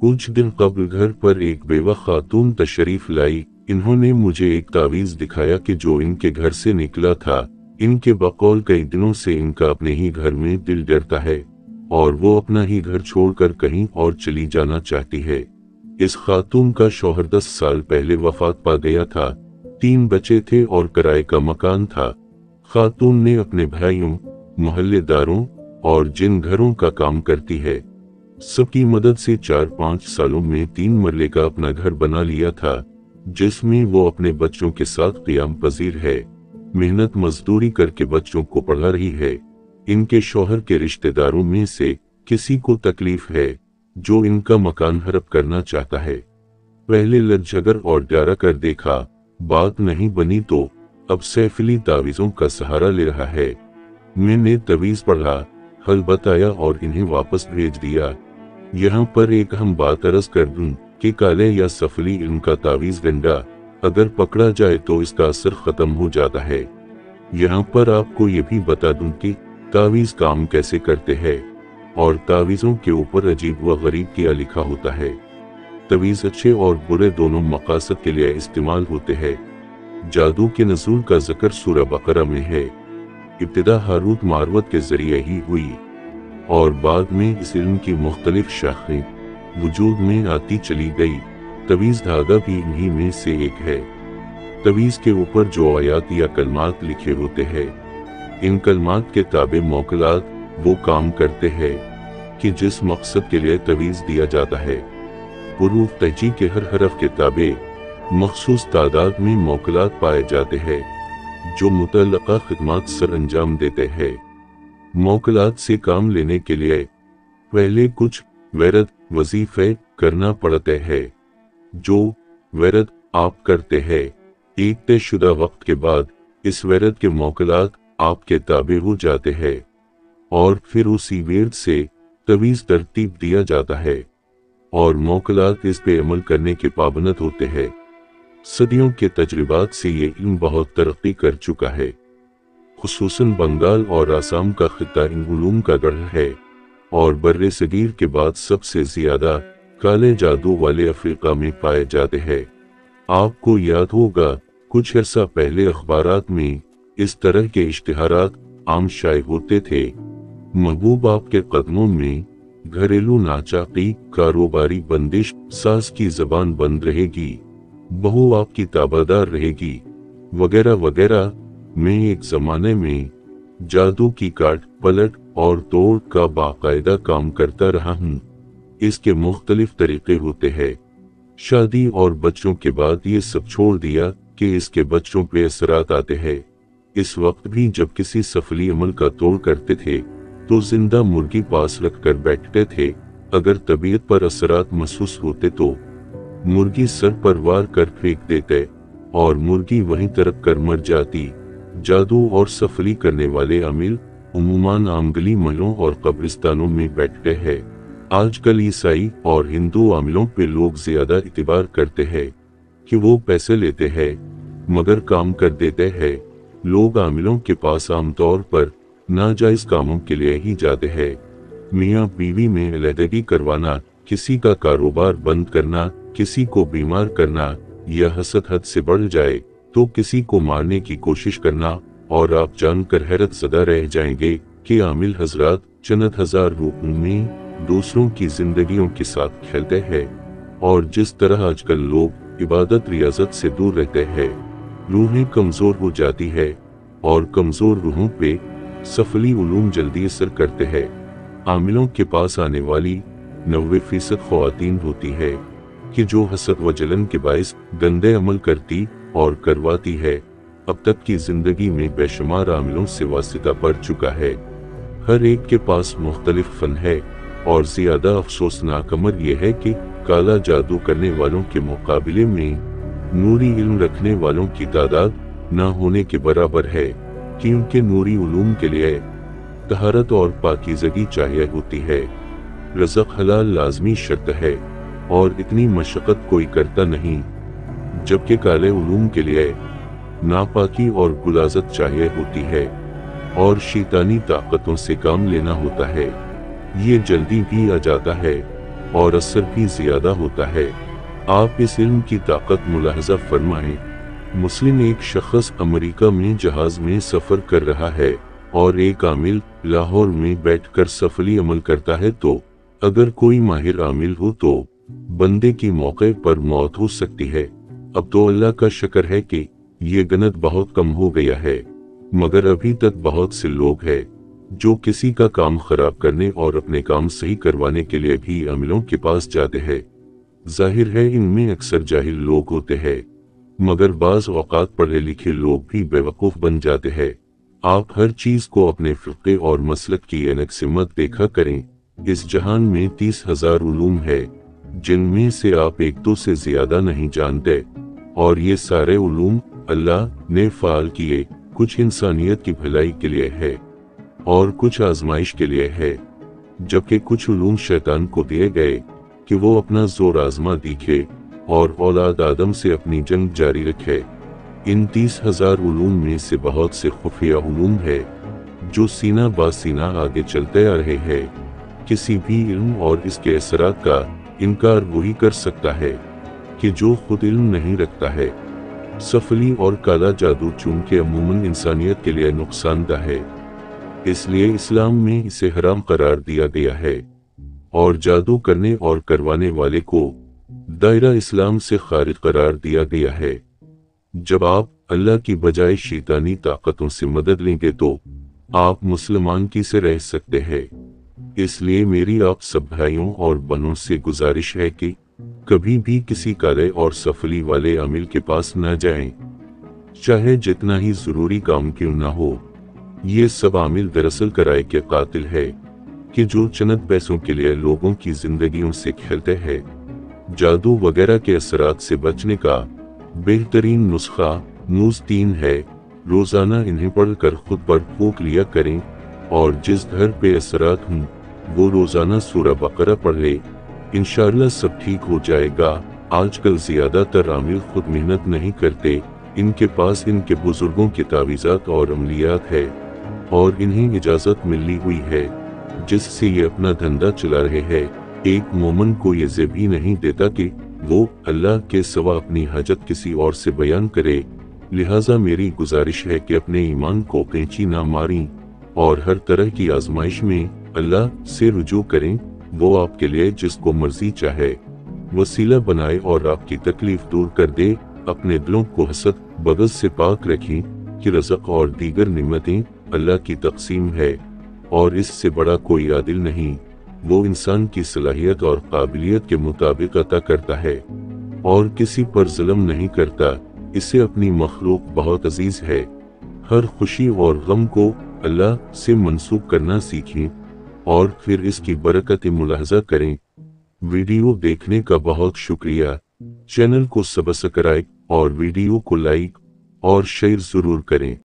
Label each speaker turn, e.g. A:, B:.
A: कुछ दिन कबल घर पर एक बेवा खातून तशरीफ लाई। इन्होंने मुझे एक तावीज दिखाया कि जो इनके घर से निकला था। इनके बकौल कई दिनों से इनका अपने ही घर में दिल डरता है और वो अपना ही घर छोड़कर कहीं और चली जाना चाहती है। इस खातून का शौहर 10 साल पहले वफात पा गया था। 3 बच्चे थे और किराए का मकान था। खातून ने अपने भाइयों, मोहल्लेदारों और जिन घरों का काम करती है सबकी मदद से 4-5 सालों में 3 मरले का अपना घर बना लिया था, जिसमें वो अपने बच्चों के साथ क़याम पजीर है। मेहनत मजदूरी करके बच्चों को पढ़ा रही है। इनके शौहर के रिश्तेदारों में से किसी को तकलीफ है जो इनका मकान हड़प करना चाहता है। पहले लड़ झगड़ और डरा कर देखा, बात नहीं बनी तो अब सैफली तावीज़ों का सहारा ले रहा है। मैंने तवीज़ पढ़ा, हल बताया और इन्हें वापस भेज दिया। यहाँ पर एक हम बात अर्ज कर दूं कि काले या सफली इल्म का तावीज़ गंडा अगर पकड़ा जाए तो इसका असर खत्म हो जाता है। यहाँ पर आपको ये भी बता दूं कि तावीज़ काम कैसे करते हैं और तावीज़ों के ऊपर अजीब व गरीब क्या लिखा होता है। तावीज़ अच्छे और बुरे दोनों मकासद के लिए इस्तेमाल होते हैं। जादू के नज़ूल का जिक्र सूरह बकरा में है। इब्तिदा हारूत मारुत के जरिए ही हुई और बाद में इस इल्म की मुख्तलिफ शाखें वजूद में आती चली गई। तवीज़ धागा भी इन्हीं में से एक है। तवीज़ के ऊपर जो आयात या कलमात लिखे होते हैं, इन कलमात के ताबे मौकलात वो काम करते हैं कि जिस मकसद के लिए तवीज़ दिया जाता है। हुरूफ तहजी के हर हरफ के ताबे मखसूस तादाद में मौकलात पाए जाते हैं जो मुतल्लका खिदमत सर अंजाम देते हैं। मौकलात से काम लेने के लिए पहले कुछ वैरद वजीफे करना पड़ते हैं। जो वैरद आप करते हैं, एक तयशुदा वक्त के बाद इस वैरद के मौकलात आपके ताबे हो जाते हैं और फिर उसी वेद से तवीज़ तरतीब दिया जाता है और मौकलात इस पे अमल करने के पाबंद होते हैं। सदियों के तजर्बात से ये इल्म बहुत तरक्की कर चुका है। खुसूसन बंगाल और आसाम का खित्ता इन उलूम का गढ़ है और बर्रे सगीर के बाद सबसे ज्यादा काले जादू वाले अफ्रीका में पाए जाते हैं। आपको याद होगा कुछ अर्सा पहले अखबारात में इस तरह के इश्तिहारात आम शाये होते थे। महबूब आपके कदमों में, घरेलू नाचाकी, कारोबारी बंदिश, सास की जबान बंद रहेगी, बहू आपकी ताबादार रहेगी, वगैरह वगैरह। मैं एक जमाने में जादू की काट पलट और तोड़ का बाकायदा काम करता रहा हूँ। इसके मुख्तलिफ तरीके होते हैं। शादी और बच्चों के बाद ये सब छोड़ दिया कि इसके बच्चों पे असरात आते हैं। इस वक्त भी जब किसी सफली अमल का तोड़ करते थे तो जिंदा मुर्गी पास रख कर बैठते थे। अगर तबीयत पर असरात महसूस होते तो मुर्गी सर पर वार कर फेंक देते और मुर्गी वहीं तरक कर मर जाती। जादू और सफली करने वाले अमील उम्मूमन आम गली महलों और कब्रिस्तानों में बैठते हैं। आजकल ईसाई और हिंदू आमिलों पे लोग ज्यादा इतिबार करते हैं कि वो पैसे लेते हैं मगर काम कर देते हैं। लोग आमिलों के पास आमतौर पर नाजायज कामों के लिए ही जाते हैं। मियाँ बीवी में अलहदगी करवाना, किसी का कारोबार बंद करना, किसी को बीमार करना या हसद हद से बढ़ जाए तो किसी को मारने की कोशिश करना। और आप जानकर हैरत ज़दा रह जाएंगे कि आमिल हजरात चंद हजार रुपयों में दूसरों की जिंदगियों के साथ खेलते हैं। और जिस तरह आजकल लोग इबादत रियाजत से दूर रहते हैं, रूहें कमजोर हो जाती है और कमजोर रूहों पे सफली उलूम जल्दी असर करते हैं। आमिलों के पास आने वाली 90% ख्वातीन होती है कि जो हसद व जलन के बाइस गंदे अमल करती और करवाती है। अब तक की जिंदगी में बेशुमार आमिलों से वास्ता पड़ चुका है। हर एक के पास मुख्तलिफ फन है और ज्यादा अफसोसनाक अमर यह है कि काला जादू करने वालों के मुकाबले में नूरी इल्म रखने वालों की तादाद न होने के बराबर है, क्योंकि नूरी उलूम के लिए तहारत और पाकीज़गी चाहिए होती है। रज़क़ हलाल लाजमी शर्त है और इतनी मशक्क़त कोई करता नहीं, जबकि काले उलूम के लिए नापाकी और गुलाजत चाहिए होती है और शैतानी ताकतों से काम लेना होता है। ये जल्दी भी आ जाता है। اور اثر بھی زیادہ ہوتا ہے۔ آپ اس علم کی طاقت ملاحظہ فرمائیں۔ مسلم ایک شخص امریکہ میں جہاز میں سفر کر رہا ہے اور ایک عامل لاہور میں بیٹھ کر سفلی عمل کرتا ہے، تو اگر کوئی ماہر عامل ہو تو بندے کی موقع پر موت ہو سکتی ہے۔ اب تو اللہ کا شکر ہے کہ یہ گنت بہت کم ہو گیا ہے، مگر ابھی تک بہت سے لوگ ہیں جو کسی کا کام خراب کرنے اور اپنے کام صحیح کروانے کے لیے بھی عاملوں کے پاس جاتے ہیں۔ ظاہر ہے ان میں اکثر جاہل لوگ ہوتے ہیں، مگر بعض اوقات پڑھے لکھے لوگ بھی بیوقوف بن جاتے ہیں۔ آپ ہر چیز کو اپنے فقہ اور مسلک کی عینک سے مت دیکھا کریں۔ اس جہان میں 30,000 علوم ہے، جن میں سے آپ ایک دو سے زیادہ نہیں جانتے، اور یہ سارے علوم اللہ نے فعال کیے، کچھ انسانیت کی بھلائی کے لیے ہے اور کچھ آزمائش کے لیے ہے، جبکہ کچھ علوم شیطان کو دیے گئے کہ وہ اپنا زور آزما دیکھے اور اولاد آدم سے اپنی جنگ جاری رکھے۔ ان 30,000 علوم میں سے بہت سے خفیہ علوم ہے جو سینہ با سینہ آگے چلتے آ رہے ہیں۔ کسی بھی علم اور اس کے اثرات کا انکار وہی کر سکتا ہے کہ جو خود علم نہیں رکھتا ہے۔ سفلی اور کالا جادو چونکہ عموماً انسانیت کے لیے نقصان دہ ہے، اس لیے اسلام میں اسے حرام قرار دیا گیا ہے، اور جادو کرنے اور کروانے والے کو دائرہ اسلام سے خارج قرار دیا گیا ہے۔ جب آپ اللہ کی بجائے شیطانی طاقتوں سے مدد لیں گے تو آپ مسلمان کی سے رہ سکتے ہیں۔ اس لیے میری آپ سب بھائیوں اور بہنوں سے گزارش ہے کہ کبھی بھی کسی کالے اور سفلی والے عامل کے پاس نہ جائیں، چاہے جتنا ہی ضروری کام کیوں نہ ہو۔ یہ سب عامل دراصل کرائے کے قاتل ہے کہ جو چند پیسوں کے لیے لوگوں کی زندگیوں سے کھیلتے ہیں۔ جادو وغیرہ کے اثرات سے بچنے کا بہترین نسخہ نوز 3 ہے۔ روزانہ انہیں پڑھ کر خود پر پھونک لیا کریں، اور جس گھر پہ اثرات ہوں وہ روزانہ سورہ بقرہ پڑھ لے، انشاءاللہ سب ٹھیک ہو جائے گا۔ آج کل زیادہ تر عامل خود محنت نہیں کرتے، ان کے پاس ان کے بزرگوں کے تعویذات اور عملیات ہے، اور انہیں اجازت ملی ہوئی ہے جس سے یہ اپنا دھندا چلا رہے ہیں۔ ایک مومن کو یہ ذہ بھی نہیں دیتا کہ وہ اللہ کے سوا اپنی حاجت کسی اور سے بیان کرے، لہٰذا میری گزارش ہے کہ اپنے ایمان کو قینچی نہ ماریں اور ہر طرح کی آزمائش میں اللہ سے رجوع کریں۔ وہ آپ کے لیے جس کو مرضی چاہے وسیلہ بنائے اور آپ کی تکلیف دور کر دے۔ اپنے دلوں کو حسد بغض سے پاک رکھیں کہ رزق اور دیگر نعمتیں اللہ کی تقسیم ہے، اور اس سے بڑا کوئی عادل نہیں۔ وہ انسان کی صلاحیت اور قابلیت کے مطابق عطا کرتا ہے اور کسی پر ظلم نہیں کرتا۔ اسے اپنی مخلوق بہت عزیز ہے۔ ہر خوشی اور غم کو اللہ سے منسوب کرنا سیکھیں اور پھر اس کی برکت ملاحظہ کریں۔ ویڈیو دیکھنے کا بہت شکریہ۔ چینل کو سبسکرائب اور ویڈیو کو لائک اور شیئر ضرور کریں۔